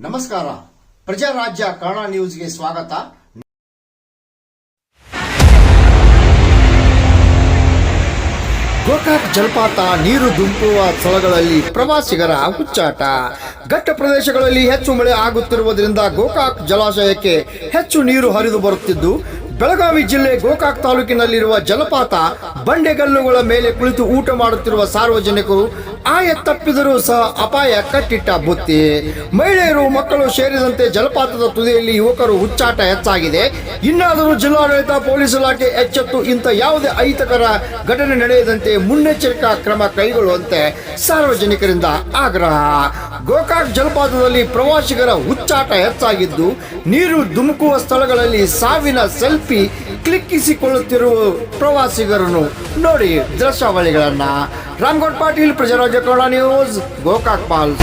ನಮಸ್ಕಾರ, ಪ್ರಜಾರಾಜ್ಯ ಕನ್ನಡ ನ್ಯೂಸ್ಗೆ ಸ್ವಾಗತ. ಗೋಕಾಕ್ ಜಲಪಾತ ನೀರು ಧುಮುಕುವ ಸ್ಥಳಗಳಲ್ಲಿ ಪ್ರವಾಸಿಗರ ಹುಚ್ಚಾಟ. ಘಟ್ಟ ಪ್ರದೇಶಗಳಲ್ಲಿ ಹೆಚ್ಚು ಮಳೆ ಆಗುತ್ತಿರುವುದರಿಂದ ಗೋಕಾಕ್ ಜಲಾಶಯಕ್ಕೆ ಹೆಚ್ಚು ನೀರು ಹರಿದು ಬರುತ್ತಿದ್ದು, ಬೆಳಗಾವಿ ಜಿಲ್ಲೆ ಗೋಕಾಕ್ ತಾಲೂಕಿನಲ್ಲಿರುವ ಜಲಪಾತ ಬಂಡೆಗಲ್ಲುಗಳ ಮೇಲೆ ಕುಳಿತು ಊಟ ಮಾಡುತ್ತಿರುವ ಸಾರ್ವಜನಿಕರು ಆಯ ತಪ್ಪಿದರೂ ಸಹ ಅಪಾಯ ಕಟ್ಟಿಟ್ಟ ಬುತ್ತಿ. ಮಹಿಳೆಯರು, ಮಕ್ಕಳು ಸೇರಿದಂತೆ ಜಲಪಾತದ ತುದಿಯಲ್ಲಿ ಯುವಕರು ಹುಚ್ಚಾಟ ಹೆಚ್ಚಾಗಿದೆ. ಇನ್ನಾದರೂ ಜಿಲ್ಲಾಡಳಿತ, ಪೊಲೀಸ್ ಇಲಾಖೆ ಎಚ್ಚೆತ್ತು ಇಂಥ ಯಾವುದೇ ಅಹಿತಕರ ಘಟನೆ ನಡೆಯದಂತೆ ಮುನ್ನೆಚ್ಚರಿಕಾ ಕ್ರಮ ಕೈಗೊಳ್ಳುವಂತೆ ಸಾರ್ವಜನಿಕರಿಂದ ಆಗ್ರಹ. ಗೋಕಾಕ್ ಜಲಪಾತದಲ್ಲಿ ಪ್ರವಾಸಿಗರ ಹುಚ್ಚಾಟ ಹೆಚ್ಚಾಗಿದ್ದು, ನೀರು ಧುಮುಕುವ ಸ್ಥಳಗಳಲ್ಲಿ ಸಾವಿನ ಸೆಲ್ಫಿ ಕ್ಲಿಕ್ಕಿಸಿಕೊಳ್ಳುತ್ತಿರುವ ಪ್ರವಾಸಿಗರನ್ನು ನೋಡಿ ದೃಶ್ಯಾವಳಿಗಳನ್ನ. ರಾಮಗೌಡ ಪಾಟೀಲ್, ಪ್ರಜಾರಾಜ್ಯ ಕನ್ನಡ ನ್ಯೂಸ್, ಗೋಕಾಕ್ ಫಾಲ್ಸ್.